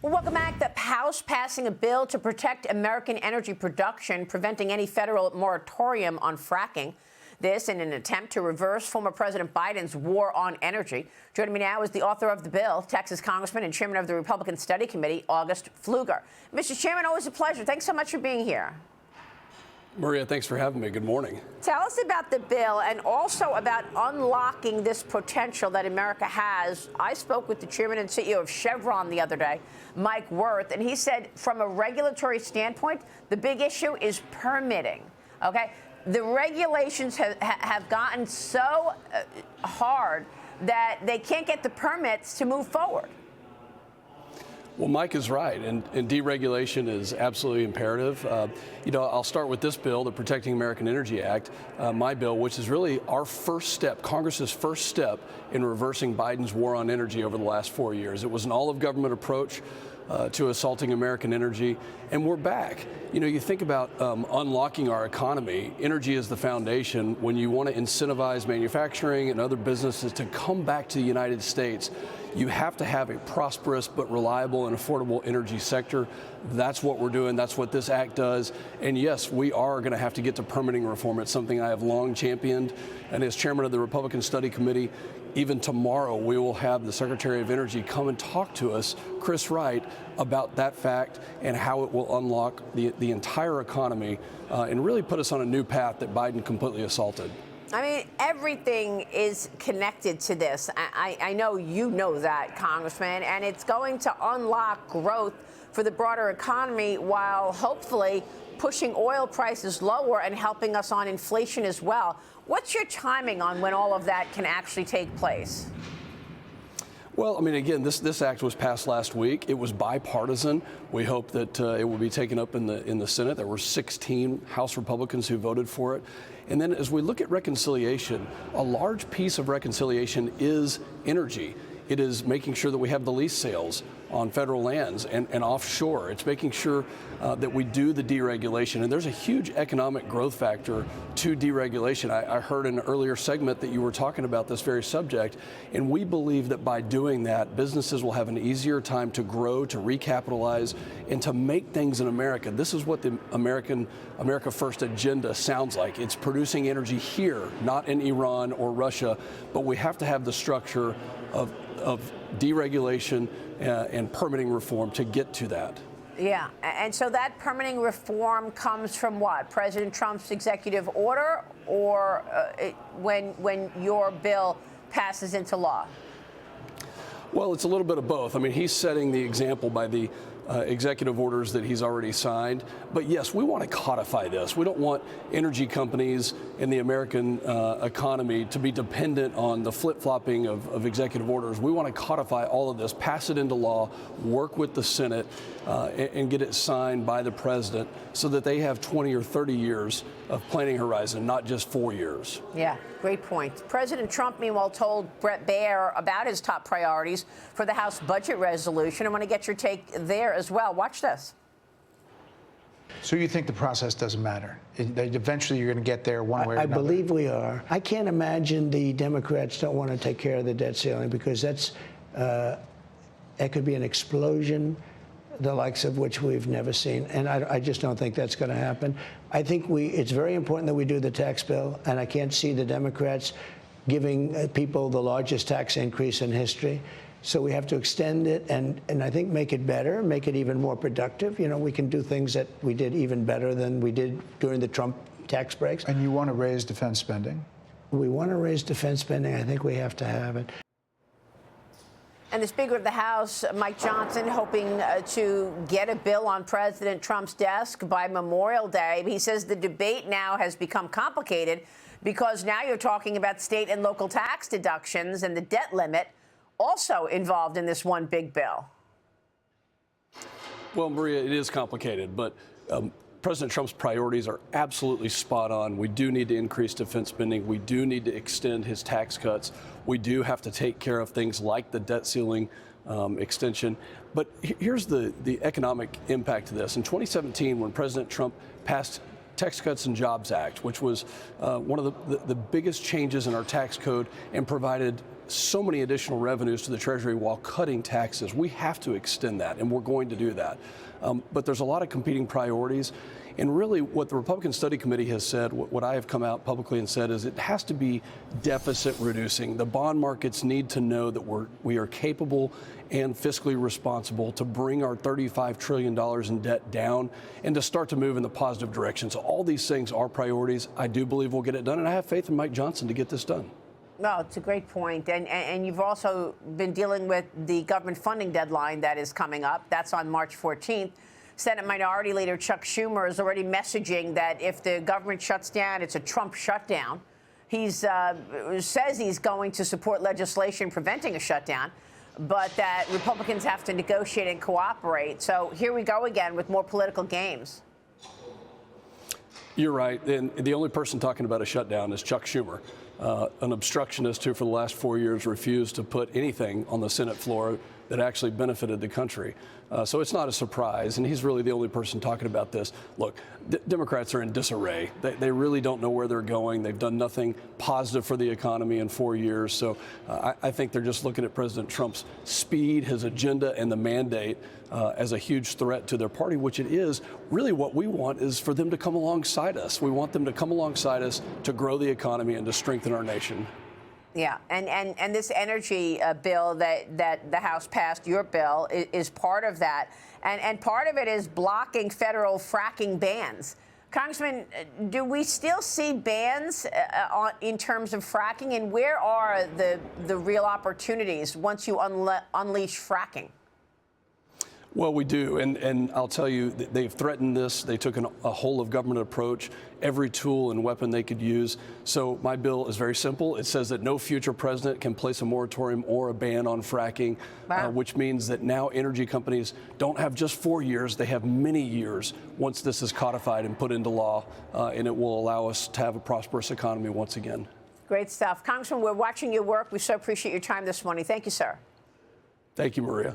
Well, welcome back. The House passing a bill to protect American energy production, preventing any federal moratorium on fracking. This in an attempt to reverse former President Biden's war on energy. Joining me now is the author of the bill, Texas Congressman and Chairman of the Republican Study Committee, August Pfluger. Mr. Chairman, always a pleasure. Thanks so much for being here. Maria, thanks for having me. Good morning. Tell us about the bill and also about unlocking this potential that America has. I spoke with the chairman and CEO of Chevron the other day, Mike Wirth, and he said from a regulatory standpoint, the big issue is permitting. Okay? The regulations have gotten so hard that they can't get the permits to move forward. Well, Mike is right, and deregulation is absolutely imperative. I'll start with this bill, the Protecting American Energy Act, my bill, which is really our first step, Congress's first step in reversing Biden's war on energy over the last 4 years. It was an all-of-government approach to assaulting American energy, and we're back. You think about unlocking our economy. Energy is the foundation. When you want to incentivize manufacturing and other businesses to come back to the United States, you have to have a prosperous but reliable and affordable energy sector. That's what we're doing. That's what this act does. And yes, we are going to have to get to permitting reform. It's something I have long championed. And as chairman of the Republican Study Committee, even tomorrow we will have the Secretary of Energy come and talk to us, Chris Wright, about that fact and how it will unlock the entire economy and really put us on a new path that Biden completely assaulted. I mean, everything is connected to this. I know you know that, Congressman, and it's going to unlock growth for the broader economy while hopefully pushing oil prices lower and helping us on inflation as well. What's your timing on when all of that can actually take place? Well, I mean, again, this act was passed last week. It was bipartisan. We hope that it will be taken up in the Senate. There were 16 House Republicans who voted for it. And then as we look at reconciliation, a large piece of reconciliation is energy. It is making sure that we have the lease sales on federal lands and offshore. It's making sure that we do the deregulation. And there's a huge economic growth factor to deregulation. I heard in an earlier segment that you were talking about this very subject. And we believe that by doing that, businesses will have an easier time to grow, to recapitalize, and to make things in America. This is what the America First agenda sounds like. It's producing energy here, not in Iran or Russia. But we have to have the structure of deregulation and permitting reform to get to that. Yeah, and so that permitting reform comes from what? President Trump's executive order, or when your bill passes into law? Well, it's a little bit of both. I mean, he's setting the example by the executive orders that he's already signed. But yes, we want to codify this. We don't want energy companies in the American economy to be dependent on the flip-flopping of executive orders. We want to codify all of this, pass it into law, work with the Senate, and get it signed by the president so that they have 20 or 30 years of planning horizon, not just 4 years. Yeah, great point. President Trump, meanwhile, told Brett Baier about his top priorities for the House budget resolution. I want to get your take there as well. Watch this. So you think the process doesn't matter? Eventually you're going to get there one way or another? I believe we are. I can't imagine the Democrats don't want to take care of the debt ceiling, because that could be an explosion, the likes of which we've never seen. And I just don't think that's going to happen. I think it's very important that we do the tax bill, and I can't see the Democrats giving people the largest tax increase in history. So we have to extend it and I think make it better, make it even more productive. We can do things that we did even better than we did during the Trump tax breaks. And you want to raise defense spending? We want to raise defense spending. I think we have to have it. And the Speaker of the House, Mike Johnson, hoping to get a bill on President Trump's desk by Memorial Day. He says the debate now has become complicated because now you're talking about state and local tax deductions and the debt limit also involved in this one big bill. Well, Maria, it is complicated, but President Trump's priorities are absolutely spot on. We do need to increase defense spending. We do need to extend his tax cuts. We do have to take care of things like the debt ceiling extension. But here's the economic impact of this. In 2017, when President Trump passed Tax Cuts and Jobs Act, which was one of the biggest changes in our tax code and provided so many additional revenues to the Treasury while cutting taxes. We have to extend that, and we're going to do that. But there's a lot of competing priorities. And really what the Republican Study Committee has said, what I have come out publicly and said, is it has to be deficit reducing. The bond markets need to know that we are capable and fiscally responsible to bring our $35 trillion in debt down and to start to move in the positive direction. So all these things are priorities. I do believe we'll get it done, and I have faith in Mike Johnson to get this done. No, it's a great point. And you've also been dealing with the government funding deadline that is coming up. That's on March 14th. Senate Minority Leader Chuck Schumer is already messaging that if the government shuts down, it's a Trump shutdown. He says he's going to support legislation preventing a shutdown, but that Republicans have to negotiate and cooperate. So here we go again with more political games. You're right. And the only person talking about a shutdown is Chuck Schumer, an obstructionist who for the last 4 years refused to put anything on the Senate floor that actually benefited the country. So it's not a surprise, and he's really the only person talking about this. Look, Democrats are in disarray. They really don't know where they're going. They've done nothing positive for the economy in 4 years. So I think they're just looking at President Trump's speed, his agenda, and the mandate as a huge threat to their party, which it is. Really what we want is for them to come alongside us. We want them to come alongside us to grow the economy and to strengthen our nation. Yeah, and this energy bill that the House passed, your bill, is part of that. And part of it is blocking federal fracking bans. Congressman, do we still see bans in terms of fracking? And where are the real opportunities once you unleash fracking? Well, we do, and I'll tell you, they've threatened this. They took a whole of government approach, every tool and weapon they could use. So my bill is very simple. It says that no future president can place a moratorium or a ban on fracking, wow. Which means that now energy companies don't have just 4 years, they have many years once this is codified and put into law, and it will allow us to have a prosperous economy once again. Great stuff. Congressman, we're watching your work. We so appreciate your time this morning. Thank you, sir. Thank you, Maria.